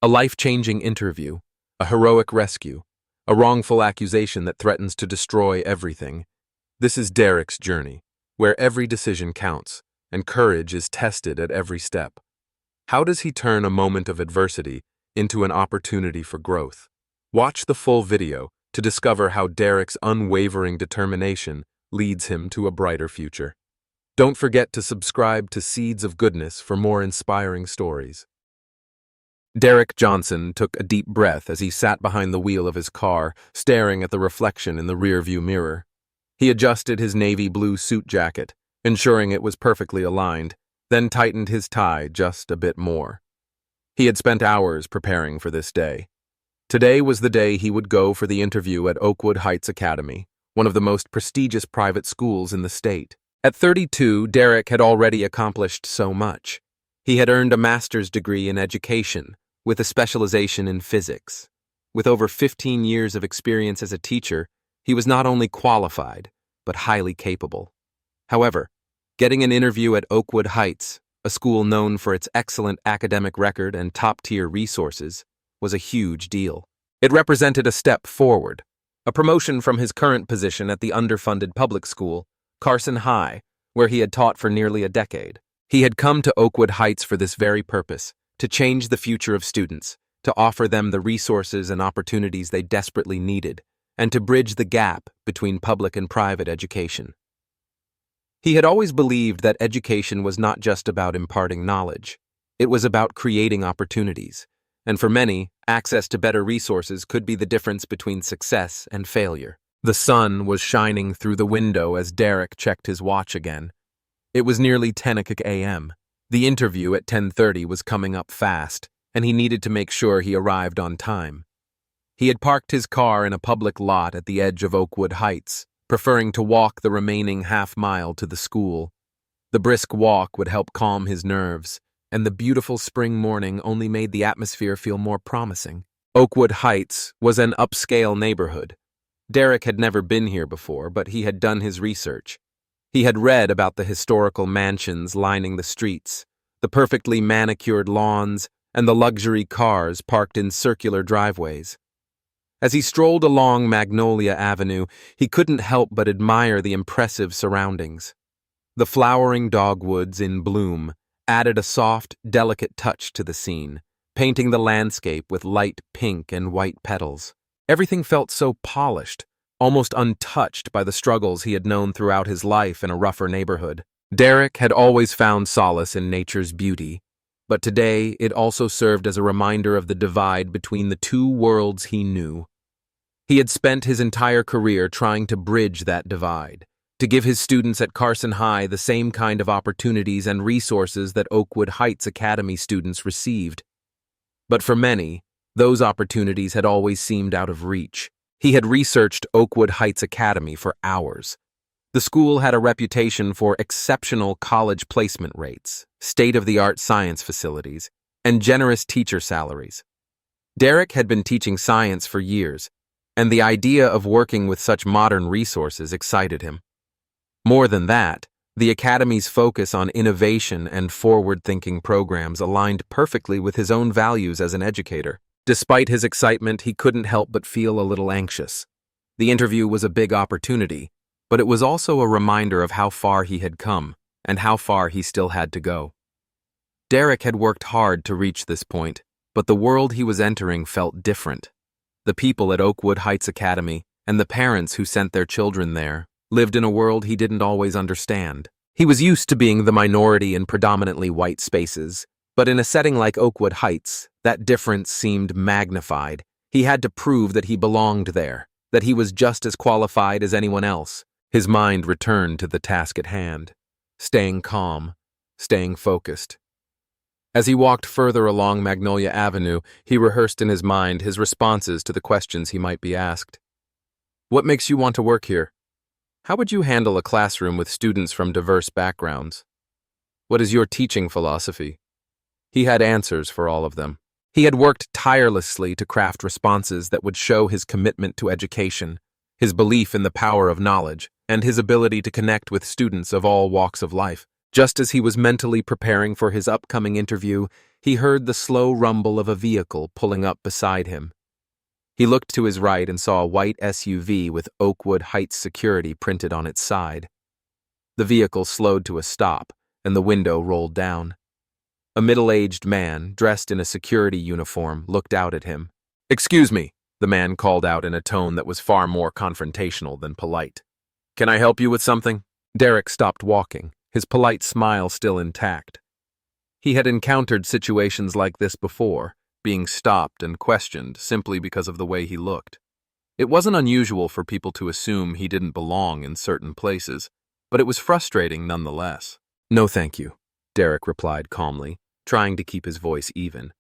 A life-changing interview, a heroic rescue, a wrongful accusation that threatens to destroy everything. This is Derrick's journey, where every decision counts, and courage is tested at every step. How does he turn a moment of adversity into an opportunity for growth? Watch the full video to discover how Derrick's unwavering determination leads him to a brighter future. Don't forget to subscribe to Seeds of Goodness for more inspiring stories. Derrick Johnson took a deep breath as he sat behind the wheel of his car, staring at the reflection in the rearview mirror. He adjusted his navy blue suit jacket, ensuring it was perfectly aligned, then tightened his tie just a bit more. He had spent hours preparing for this day. Today was the day he would go for the interview at Oakwood Heights Academy, one of the most prestigious private schools in the state. At 32, Derrick had already accomplished so much. He had earned a master's degree in education, with a specialization in physics. With over 15 years of experience as a teacher, he was not only qualified, but highly capable. However, getting an interview at Oakwood Heights, a school known for its excellent academic record and top-tier resources, was a huge deal. It represented a step forward, a promotion from his current position at the underfunded public school, Carson High, where he had taught for nearly a decade. He had come to Oakwood Heights for this very purpose, to change the future of students, to offer them the resources and opportunities they desperately needed, and to bridge the gap between public and private education. He had always believed that education was not just about imparting knowledge. It was about creating opportunities, and for many, access to better resources could be the difference between success and failure. The sun was shining through the window as Derrick checked his watch again. It was nearly 10 a.m. The interview at 10:30 was coming up fast, and he needed to make sure he arrived on time. He had parked his car in a public lot at the edge of Oakwood Heights, preferring to walk the remaining half-mile to the school. The brisk walk would help calm his nerves, and the beautiful spring morning only made the atmosphere feel more promising. Oakwood Heights was an upscale neighborhood. Derrick had never been here before, but he had done his research. He had read about the historical mansions lining the streets, the perfectly manicured lawns, and the luxury cars parked in circular driveways. As he strolled along Magnolia Avenue, he couldn't help but admire the impressive surroundings. The flowering dogwoods in bloom added a soft, delicate touch to the scene, painting the landscape with light pink and white petals. Everything felt so polished, almost untouched by the struggles he had known throughout his life in a rougher neighborhood. Derrick had always found solace in nature's beauty, but today it also served as a reminder of the divide between the two worlds he knew. He had spent his entire career trying to bridge that divide, to give his students at Carson High the same kind of opportunities and resources that Oakwood Heights Academy students received. But for many, those opportunities had always seemed out of reach. He had researched Oakwood Heights Academy for hours. The school had a reputation for exceptional college placement rates, state-of-the-art science facilities, and generous teacher salaries. Derrick had been teaching science for years, and the idea of working with such modern resources excited him. More than that, the Academy's focus on innovation and forward-thinking programs aligned perfectly with his own values as an educator. Despite his excitement, he couldn't help but feel a little anxious. The interview was a big opportunity, but it was also a reminder of how far he had come and how far he still had to go. Derrick had worked hard to reach this point, but the world he was entering felt different. The people at Oakwood Heights Academy and the parents who sent their children there lived in a world he didn't always understand. He was used to being the minority in predominantly white spaces, but in a setting like Oakwood Heights, that difference seemed magnified. He had to prove that he belonged there, that he was just as qualified as anyone else. His mind returned to the task at hand, staying calm, staying focused. As he walked further along Magnolia Avenue, he rehearsed in his mind his responses to the questions he might be asked. What makes you want to work here? How would you handle a classroom with students from diverse backgrounds? What is your teaching philosophy? He had answers for all of them. He had worked tirelessly to craft responses that would show his commitment to education, his belief in the power of knowledge, and his ability to connect with students of all walks of life. Just as he was mentally preparing for his upcoming interview, He heard the slow rumble of a vehicle pulling up beside him. He looked to his right and saw a white SUV with Oakwood Heights security printed on its side. The vehicle slowed to a stop, and the window rolled down. A middle-aged man, dressed in a security uniform, looked out at him. "Excuse me," the man called out in a tone that was far more confrontational than polite. "Can I help you with something?" Derrick stopped walking, his polite smile still intact. He had encountered situations like this before, being stopped and questioned simply because of the way he looked. It wasn't unusual for people to assume he didn't belong in certain places, but it was frustrating nonetheless. "No, thank you," Derrick replied calmly, trying to keep his voice even.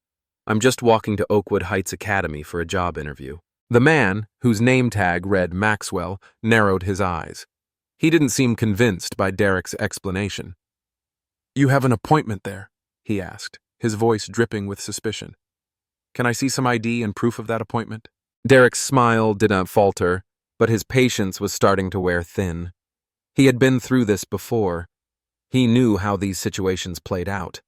"I'm just walking to Oakwood Heights Academy for a job interview." The man, whose name tag read Maxwell, narrowed his eyes. He didn't seem convinced by Derrick's explanation. "You have an appointment there?" he asked, his voice dripping with suspicion. "Can I see some ID and proof of that appointment?" Derrick's smile did not falter, but his patience was starting to wear thin. He had been through this before. He knew how these situations played out.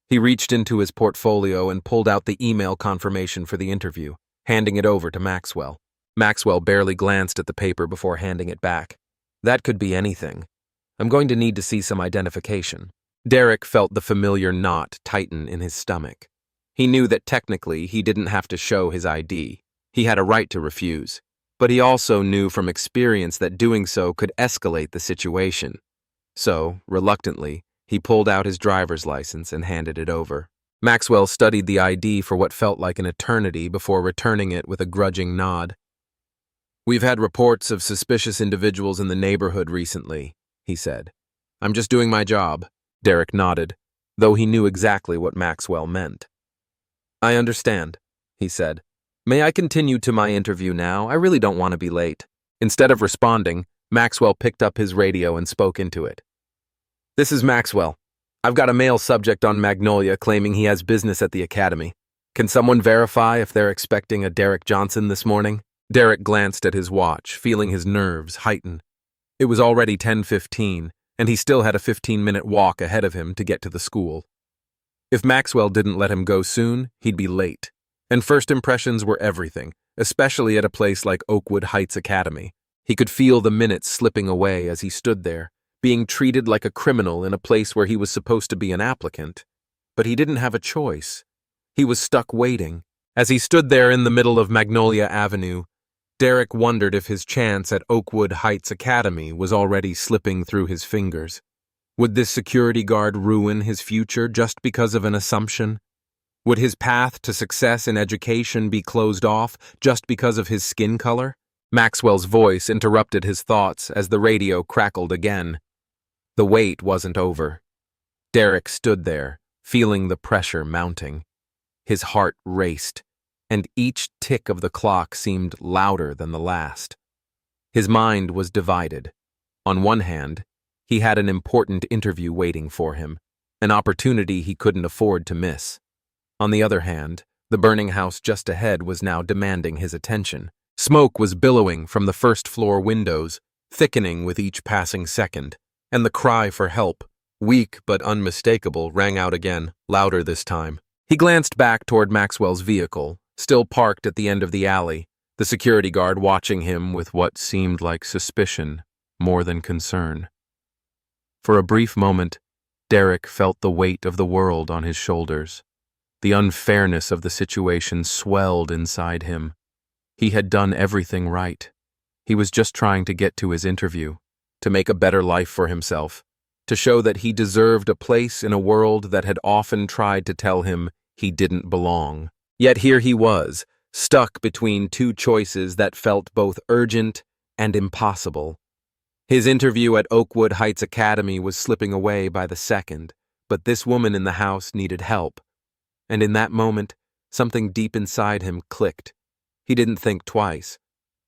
He reached into his portfolio and pulled out the email confirmation for the interview, handing it over to Maxwell. Maxwell barely glanced at the paper before handing it back. "That could be anything. I'm going to need to see some identification." Derrick felt the familiar knot tighten in his stomach. He knew that technically he didn't have to show his ID. He had a right to refuse. But he also knew from experience that doing so could escalate the situation. So, reluctantly, he pulled out his driver's license and handed it over. Maxwell studied the ID for what felt like an eternity before returning it with a grudging nod. "We've had reports of suspicious individuals in the neighborhood recently," he said. "I'm just doing my job." Derrick nodded, though he knew exactly what Maxwell meant. "I understand," he said. "May I continue to my interview now? I really don't want to be late." Instead of responding, Maxwell picked up his radio and spoke into it. "This is Maxwell. I've got a male subject on Magnolia claiming he has business at the academy. Can someone verify if they're expecting a Derrick Johnson this morning?" Derrick glanced at his watch, feeling his nerves heighten. It was already 10:15, and he still had a 15-minute walk ahead of him to get to the school. If Maxwell didn't let him go soon, he'd be late. And first impressions were everything, especially at a place like Oakwood Heights Academy. He could feel the minutes slipping away as he stood there, being treated like a criminal in a place where he was supposed to be an applicant. But he didn't have a choice. He was stuck waiting. As he stood there in the middle of Magnolia Avenue, Derrick wondered if his chance at Oakwood Heights Academy was already slipping through his fingers. Would this security guard ruin his future just because of an assumption? Would his path to success in education be closed off just because of his skin color? Maxwell's voice interrupted his thoughts as the radio crackled again. The wait wasn't over. Derrick stood there, feeling the pressure mounting. His heart raced, and each tick of the clock seemed louder than the last. His mind was divided. On one hand, he had an important interview waiting for him, an opportunity he couldn't afford to miss. On the other hand, the burning house just ahead was now demanding his attention. Smoke was billowing from the first-floor windows, thickening with each passing second, and the cry for help, weak but unmistakable, rang out again, louder this time. He glanced back toward Maxwell's vehicle, still parked at the end of the alley, the security guard watching him with what seemed like suspicion more than concern. For a brief moment, Derrick felt the weight of the world on his shoulders. The unfairness of the situation swelled inside him. He had done everything right. He was just trying to get to his interview, to make a better life for himself, to show that he deserved a place in a world that had often tried to tell him he didn't belong. Yet here he was, stuck between two choices that felt both urgent and impossible. His interview at Oakwood Heights Academy was slipping away by the second, but this woman in the house needed help. And in that moment, something deep inside him clicked. He didn't think twice.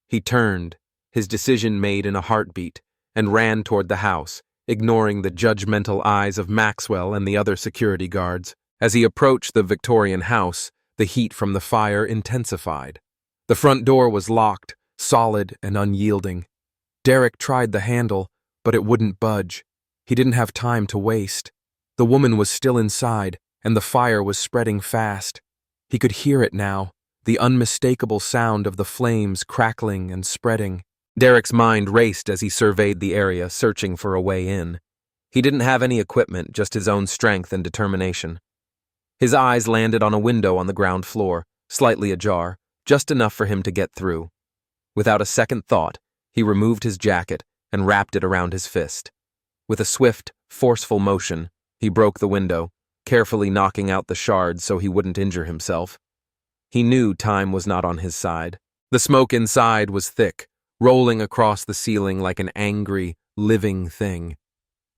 He turned, his decision made in a heartbeat, and ran toward the house, ignoring the judgmental eyes of Maxwell and the other security guards. As he approached the Victorian house, the heat from the fire intensified. The front door was locked, solid and unyielding. Derrick tried the handle, but it wouldn't budge. He didn't have time to waste. The woman was still inside, and the fire was spreading fast. He could hear it now, the unmistakable sound of the flames crackling and spreading. Derrick's mind raced as he surveyed the area, searching for a way in. He didn't have any equipment, just his own strength and determination. His eyes landed on a window on the ground floor, slightly ajar, just enough for him to get through. Without a second thought, he removed his jacket and wrapped it around his fist. With a swift, forceful motion, he broke the window, carefully knocking out the shards so he wouldn't injure himself. He knew time was not on his side. The smoke inside was thick, rolling across the ceiling like an angry, living thing.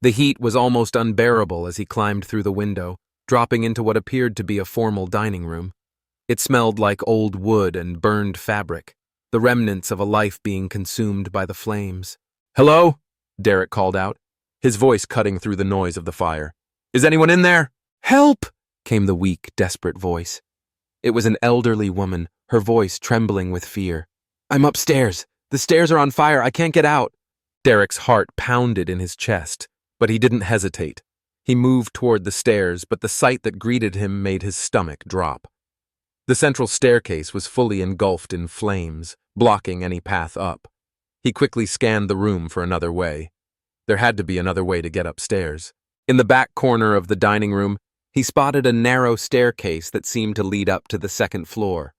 The heat was almost unbearable as he climbed through the window, dropping into what appeared to be a formal dining room. It smelled like old wood and burned fabric, the remnants of a life being consumed by the flames. "Hello?" Derrick called out, his voice cutting through the noise of the fire. "Is anyone in there?" "Help!" came the weak, desperate voice. It was an elderly woman, her voice trembling with fear. "I'm upstairs. The stairs are on fire. I can't get out." Derrick's heart pounded in his chest, but he didn't hesitate. He moved toward the stairs, but the sight that greeted him made his stomach drop. The central staircase was fully engulfed in flames, blocking any path up. He quickly scanned the room for another way. There had to be another way to get upstairs. In the back corner of the dining room, he spotted a narrow staircase that seemed to lead up to the second floor.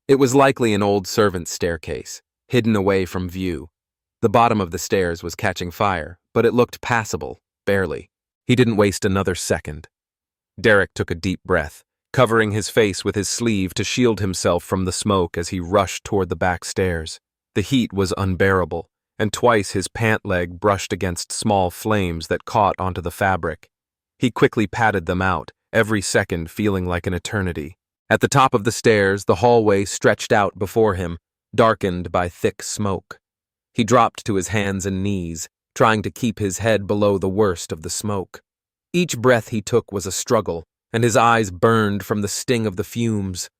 It was likely an old servant's staircase, hidden away from view. The bottom of the stairs was catching fire, but it looked passable, barely. He didn't waste another second. Derrick took a deep breath, covering his face with his sleeve to shield himself from the smoke as he rushed toward the back stairs. The heat was unbearable, and twice his pant leg brushed against small flames that caught onto the fabric. He quickly patted them out, every second feeling like an eternity. At the top of the stairs, the hallway stretched out before him, darkened by thick smoke. He dropped to his hands and knees, trying to keep his head below the worst of the smoke. Each breath he took was a struggle, and his eyes burned from the sting of the fumes.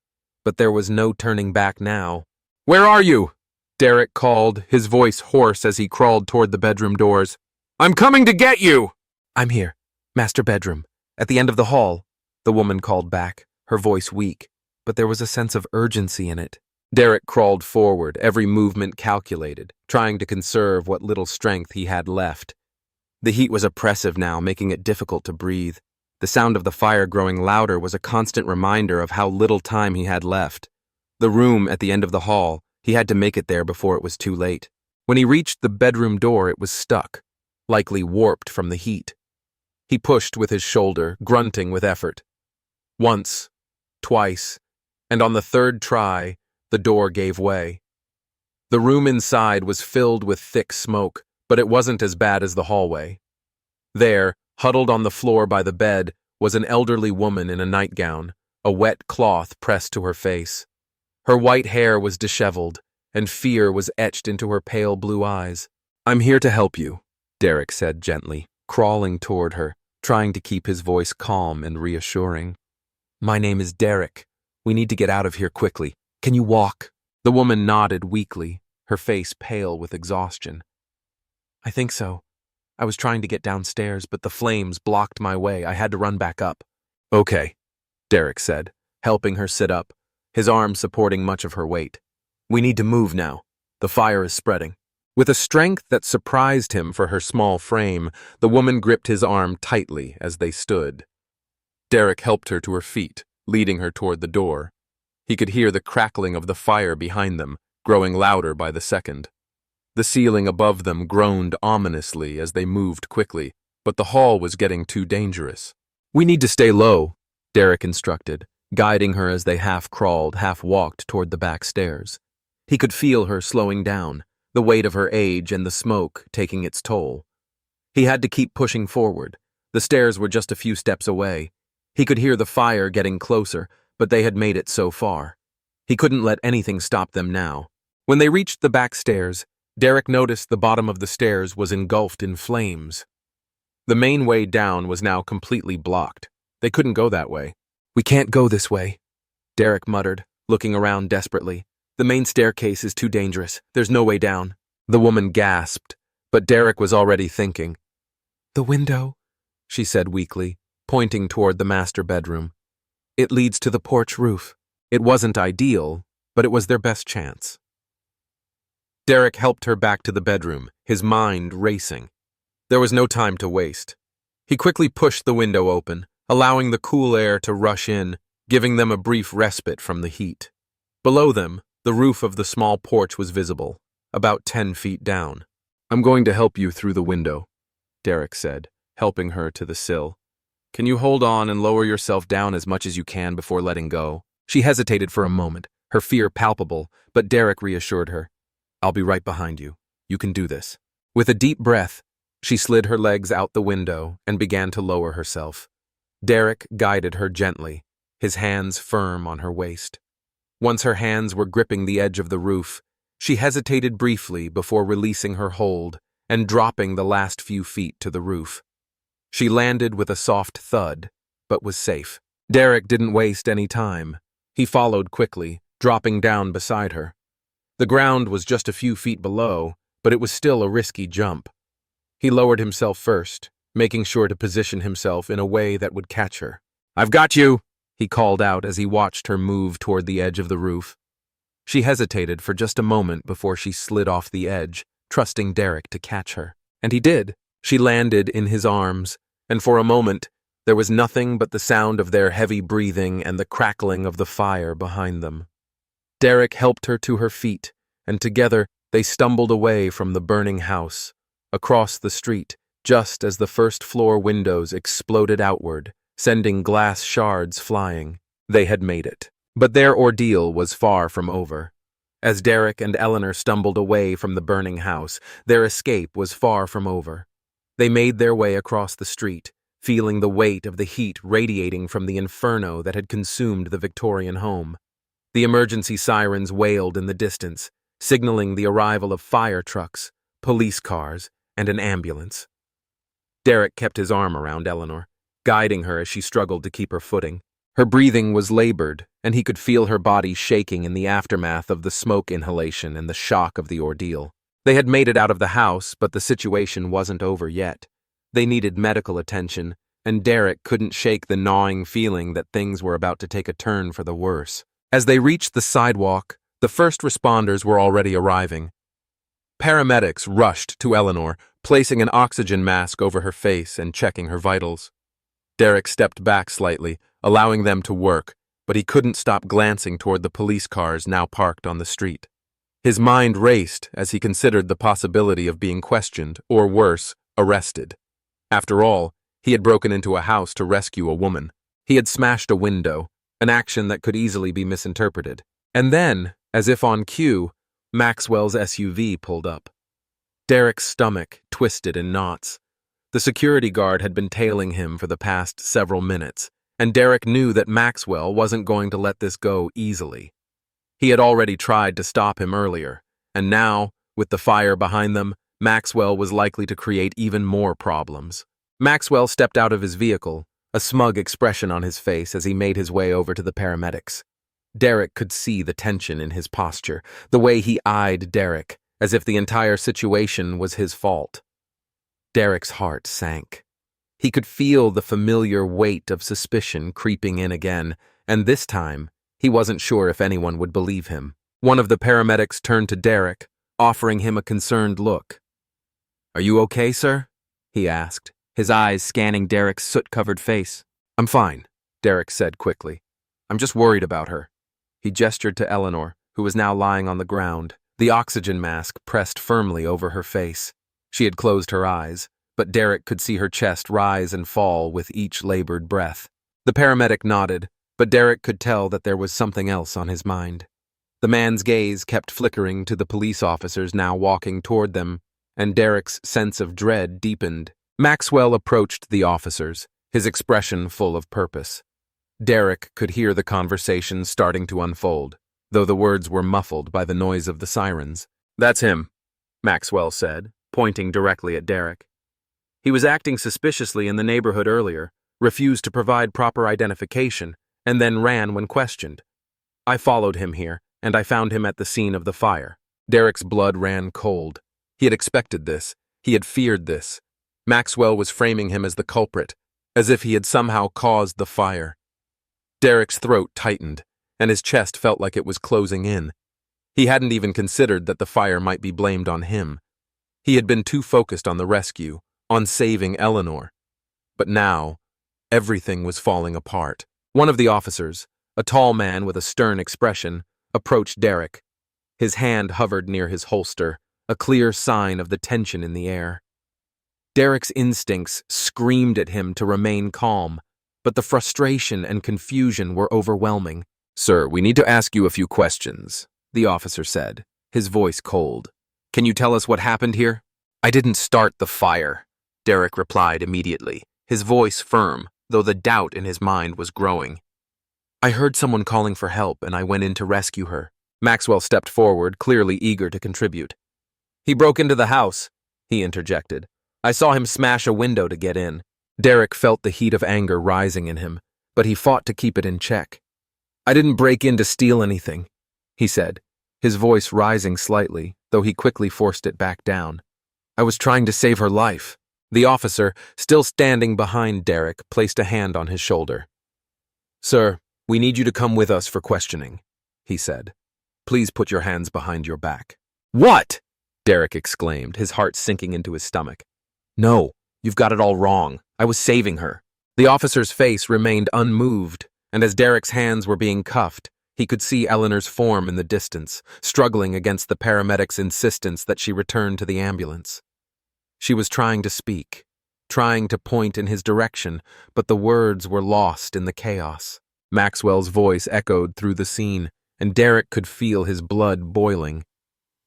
But there was no turning back now. "Where are you?" Derrick called, his voice hoarse as he crawled toward the bedroom doors. "I'm coming to get you!" "I'm here, master bedroom, at the end of the hall," the woman called back, her voice weak, but there was a sense of urgency in it. Derrick crawled forward, every movement calculated, trying to conserve what little strength he had left. The heat was oppressive now, making it difficult to breathe. The sound of the fire growing louder was a constant reminder of how little time he had left. The room at the end of the hall, he had to make it there before it was too late. When he reached the bedroom door, it was stuck, likely warped from the heat. He pushed with his shoulder, grunting with effort. Once, twice, and on the third try, the door gave way. The room inside was filled with thick smoke, but it wasn't as bad as the hallway. There, huddled on the floor by the bed, was an elderly woman in a nightgown, a wet cloth pressed to her face. Her white hair was disheveled, and fear was etched into her pale blue eyes. "I'm here to help you," Derrick said gently, crawling toward her, trying to keep his voice calm and reassuring. "My name is Derrick. We need to get out of here quickly. Can you walk?" The woman nodded weakly, her face pale with exhaustion. "I think so. I was trying to get downstairs, but the flames blocked my way. I had to run back up." "Okay," Derrick said, helping her sit up, his arm supporting much of her weight. "We need to move now. The fire is spreading." With a strength that surprised him for her small frame, the woman gripped his arm tightly as they stood. Derrick helped her to her feet, leading her toward the door. He could hear the crackling of the fire behind them, growing louder by the second. The ceiling above them groaned ominously as they moved quickly, but the hall was getting too dangerous. "We need to stay low," Derrick instructed, guiding her as they half-crawled, half-walked toward the back stairs. He could feel her slowing down, the weight of her age and the smoke taking its toll. He had to keep pushing forward. The stairs were just a few steps away. He could hear the fire getting closer, but they had made it so far. He couldn't let anything stop them now. When they reached the back stairs, Derrick noticed the bottom of the stairs was engulfed in flames. The main way down was now completely blocked. They couldn't go that way. "We can't go this way," Derrick muttered, looking around desperately. "The main staircase is too dangerous. There's no way down." The woman gasped, but Derrick was already thinking. "The window," she said weakly, pointing toward the master bedroom. "It leads to the porch roof." It wasn't ideal, but it was their best chance. Derrick helped her back to the bedroom, his mind racing. There was no time to waste. He quickly pushed the window open, allowing the cool air to rush in, giving them a brief respite from the heat. Below them, the roof of the small porch was visible, about 10 feet down. "I'm going to help you through the window," Derrick said, helping her to the sill. "Can you hold on and lower yourself down as much as you can before letting go?" She hesitated for a moment, her fear palpable, but Derrick reassured her. "I'll be right behind you. You can do this." With a deep breath, she slid her legs out the window and began to lower herself. Derrick guided her gently, his hands firm on her waist. Once her hands were gripping the edge of the roof, she hesitated briefly before releasing her hold and dropping the last few feet to the roof. She landed with a soft thud, but was safe. Derrick didn't waste any time. He followed quickly, dropping down beside her. The ground was just a few feet below, but it was still a risky jump. He lowered himself first, making sure to position himself in a way that would catch her. "I've got you!" he called out as he watched her move toward the edge of the roof. She hesitated for just a moment before she slid off the edge, trusting Derrick to catch her. And he did. She landed in his arms, and for a moment, there was nothing but the sound of their heavy breathing and the crackling of the fire behind them. Derrick helped her to her feet, and together they stumbled away from the burning house, across the street, just as the first-floor windows exploded outward, sending glass shards flying. They had made it. But their ordeal was far from over. As Derrick and Eleanor stumbled away from the burning house, their escape was far from over. They made their way across the street, feeling the weight of the heat radiating from the inferno that had consumed the Victorian home. The emergency sirens wailed in the distance, signaling the arrival of fire trucks, police cars, and an ambulance. Derrick kept his arm around Eleanor, guiding her as she struggled to keep her footing. Her breathing was labored, and he could feel her body shaking in the aftermath of the smoke inhalation and the shock of the ordeal. They had made it out of the house, but the situation wasn't over yet. They needed medical attention, and Derrick couldn't shake the gnawing feeling that things were about to take a turn for the worse. As they reached the sidewalk, the first responders were already arriving. Paramedics rushed to Eleanor, placing an oxygen mask over her face and checking her vitals. Derrick stepped back slightly, allowing them to work, but he couldn't stop glancing toward the police cars now parked on the street. His mind raced as he considered the possibility of being questioned, or worse, arrested. After all, he had broken into a house to rescue a woman. He had smashed a window, an action that could easily be misinterpreted. And then, as if on cue, Maxwell's SUV pulled up. Derrick's stomach twisted in knots. The security guard had been tailing him for the past several minutes, and Derrick knew that Maxwell wasn't going to let this go easily. He had already tried to stop him earlier, and now, with the fire behind them, Maxwell was likely to create even more problems. Maxwell stepped out of his vehicle, a smug expression on his face as he made his way over to the paramedics. Derrick could see the tension in his posture, the way he eyed Derrick, as if the entire situation was his fault. Derrick's heart sank. He could feel the familiar weight of suspicion creeping in again, and this time, he wasn't sure if anyone would believe him. One of the paramedics turned to Derrick, offering him a concerned look. "Are you okay, sir?" he asked, his eyes scanning Derrick's soot-covered face. "I'm fine," Derrick said quickly. "I'm just worried about her." He gestured to Eleanor, who was now lying on the ground, the oxygen mask pressed firmly over her face. She had closed her eyes, but Derrick could see her chest rise and fall with each labored breath. The paramedic nodded, but Derrick could tell that there was something else on his mind. The man's gaze kept flickering to the police officers now walking toward them, and Derrick's sense of dread deepened. Maxwell approached the officers, his expression full of purpose. Derrick could hear the conversation starting to unfold, though the words were muffled by the noise of the sirens. "That's him," Maxwell said, pointing directly at Derrick. "He was acting suspiciously in the neighborhood earlier, refused to provide proper identification, and then ran when questioned. I followed him here, and I found him at the scene of the fire." Derrick's blood ran cold. He had expected this. He had feared this. Maxwell was framing him as the culprit, as if he had somehow caused the fire. Derrick's throat tightened, and his chest felt like it was closing in. He hadn't even considered that the fire might be blamed on him. He had been too focused on the rescue, on saving Eleanor. But now, everything was falling apart. One of the officers, a tall man with a stern expression, approached Derrick. His hand hovered near his holster, a clear sign of the tension in the air. Derrick's instincts screamed at him to remain calm, but the frustration and confusion were overwhelming. "Sir, we need to ask you a few questions," the officer said, his voice cold. "Can you tell us what happened here?" "I didn't start the fire," Derrick replied immediately, his voice firm, though the doubt in his mind was growing. "I heard someone calling for help, and I went in to rescue her." Maxwell stepped forward, clearly eager to contribute. "He broke into the house," he interjected. "I saw him smash a window to get in." Derrick felt the heat of anger rising in him, but he fought to keep it in check. "I didn't break in to steal anything," he said, his voice rising slightly, though he quickly forced it back down. "I was trying to save her life." The officer, still standing behind Derrick, placed a hand on his shoulder. "Sir, we need you to come with us for questioning," he said. "Please put your hands behind your back." "What?" Derrick exclaimed, his heart sinking into his stomach. "No, you've got it all wrong. I was saving her." The officer's face remained unmoved, and as Derrick's hands were being cuffed, he could see Eleanor's form in the distance, struggling against the paramedic's insistence that she return to the ambulance. She was trying to speak, trying to point in his direction, but the words were lost in the chaos. Maxwell's voice echoed through the scene, and Derrick could feel his blood boiling.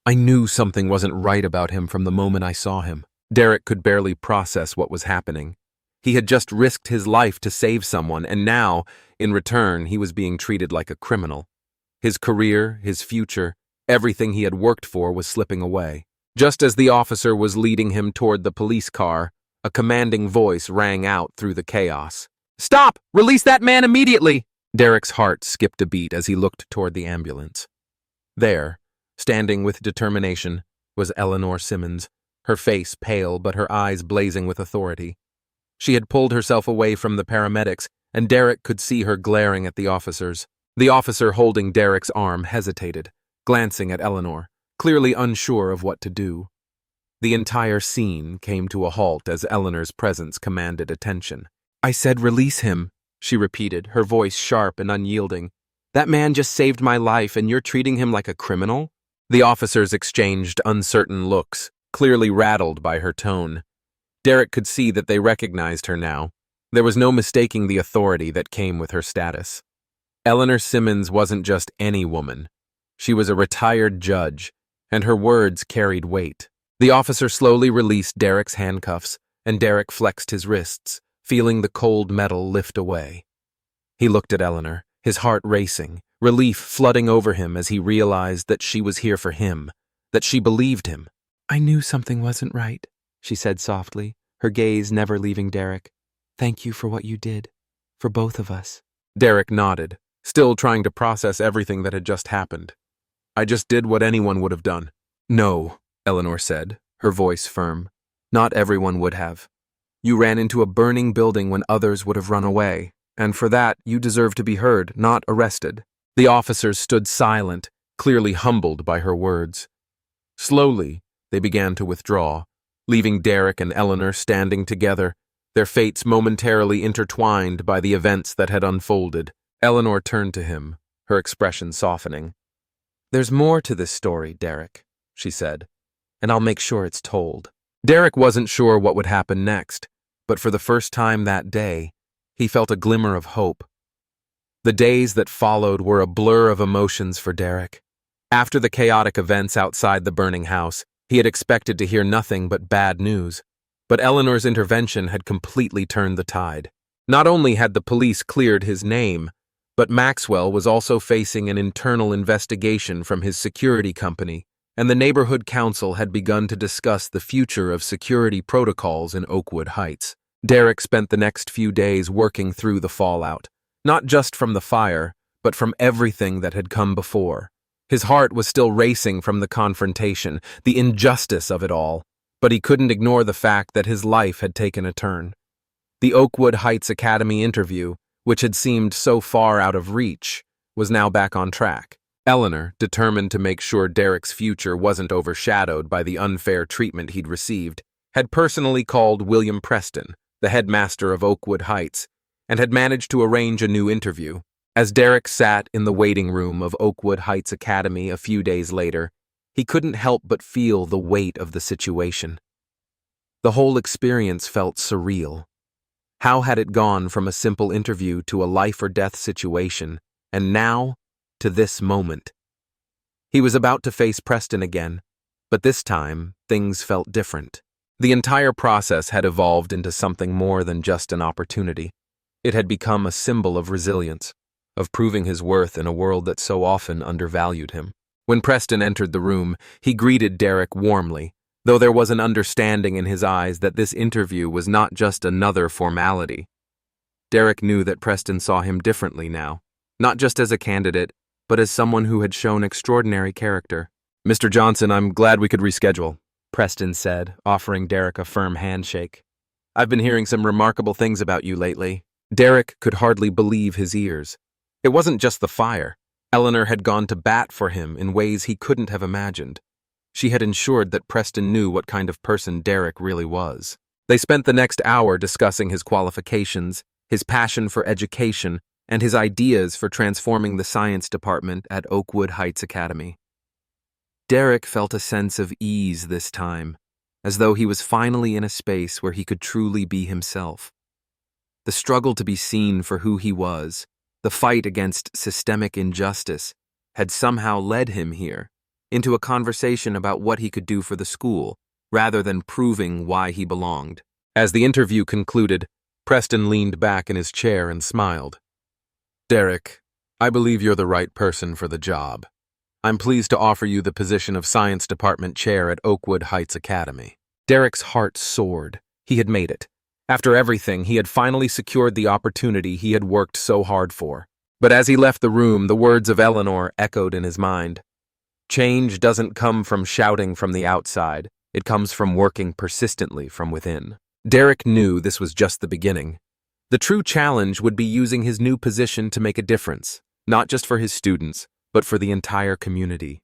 I knew something wasn't right about him from the moment I saw him. Derrick could barely process what was happening. He had just risked his life to save someone, and now, in return, he was being treated like a criminal. His career, his future, everything he had worked for was slipping away. Just as the officer was leading him toward the police car, a commanding voice rang out through the chaos. "Stop! Release that man immediately!" Derrick's heart skipped a beat as he looked toward the ambulance. There, standing with determination, was Eleanor Simmons, her face pale but her eyes blazing with authority. She had pulled herself away from the paramedics, and Derrick could see her glaring at the officers. The officer holding Derrick's arm hesitated, glancing at Eleanor, clearly unsure of what to do. The entire scene came to a halt as Eleanor's presence commanded attention. "I said release him," she repeated, her voice sharp and unyielding. "That man just saved my life, and you're treating him like a criminal?" The officers exchanged uncertain looks, clearly rattled by her tone. Derrick could see that they recognized her now. There was no mistaking the authority that came with her status. Eleanor Simmons wasn't just any woman. She was a retired judge, and her words carried weight. The officer slowly released Derrick's handcuffs, and Derrick flexed his wrists, feeling the cold metal lift away. He looked at Eleanor, his heart racing, relief flooding over him as he realized that she was here for him, that she believed him. "I knew something wasn't right," she said softly, her gaze never leaving Derrick. "Thank you for what you did, for both of us." Derrick nodded, still trying to process everything that had just happened. "I just did what anyone would have done." "No," Eleanor said, her voice firm. "Not everyone would have. You ran into a burning building when others would have run away, and for that you deserve to be heard, not arrested." The officers stood silent, clearly humbled by her words. Slowly, they began to withdraw, leaving Derrick and Eleanor standing together, their fates momentarily intertwined by the events that had unfolded. Eleanor turned to him, her expression softening. "There's more to this story, Derrick," she said, "and I'll make sure it's told." Derrick wasn't sure what would happen next, but for the first time that day, he felt a glimmer of hope. The days that followed were a blur of emotions for Derrick. After the chaotic events outside the burning house, he had expected to hear nothing but bad news, but Eleanor's intervention had completely turned the tide. Not only had the police cleared his name, but Maxwell was also facing an internal investigation from his security company, and the neighborhood council had begun to discuss the future of security protocols in Oakwood Heights. Derrick spent the next few days working through the fallout, not just from the fire, but from everything that had come before. His heart was still racing from the confrontation, the injustice of it all, but he couldn't ignore the fact that his life had taken a turn. The Oakwood Heights Academy interview, which had seemed so far out of reach, was now back on track. Eleanor, determined to make sure Derrick's future wasn't overshadowed by the unfair treatment he'd received, had personally called William Preston, the headmaster of Oakwood Heights, and had managed to arrange a new interview. As Derrick sat in the waiting room of Oakwood Heights Academy a few days later, he couldn't help but feel the weight of the situation. The whole experience felt surreal. How had it gone from a simple interview to a life-or-death situation, and now to this moment? He was about to face Preston again, but this time things felt different. The entire process had evolved into something more than just an opportunity. It had become a symbol of resilience, of proving his worth in a world that so often undervalued him. When Preston entered the room, he greeted Derrick warmly, though there was an understanding in his eyes that this interview was not just another formality. Derrick knew that Preston saw him differently now, not just as a candidate, but as someone who had shown extraordinary character. "Mr. Johnson, I'm glad we could reschedule," Preston said, offering Derrick a firm handshake. "I've been hearing some remarkable things about you lately." Derrick could hardly believe his ears. It wasn't just the fire. Eleanor had gone to bat for him in ways he couldn't have imagined. She had ensured that Preston knew what kind of person Derrick really was. They spent the next hour discussing his qualifications, his passion for education, and his ideas for transforming the science department at Oakwood Heights Academy. Derrick felt a sense of ease this time, as though he was finally in a space where he could truly be himself. The struggle to be seen for who he was, the fight against systemic injustice, had somehow led him here, into a conversation about what he could do for the school, rather than proving why he belonged. As the interview concluded, Preston leaned back in his chair and smiled. "Derrick, I believe you're the right person for the job. I'm pleased to offer you the position of Science Department Chair at Oakwood Heights Academy." Derrick's heart soared. He had made it. After everything, he had finally secured the opportunity he had worked so hard for. But as he left the room, the words of Eleanor echoed in his mind. "Change doesn't come from shouting from the outside. It comes from working persistently from within." Derrick knew this was just the beginning. The true challenge would be using his new position to make a difference, not just for his students, but for the entire community.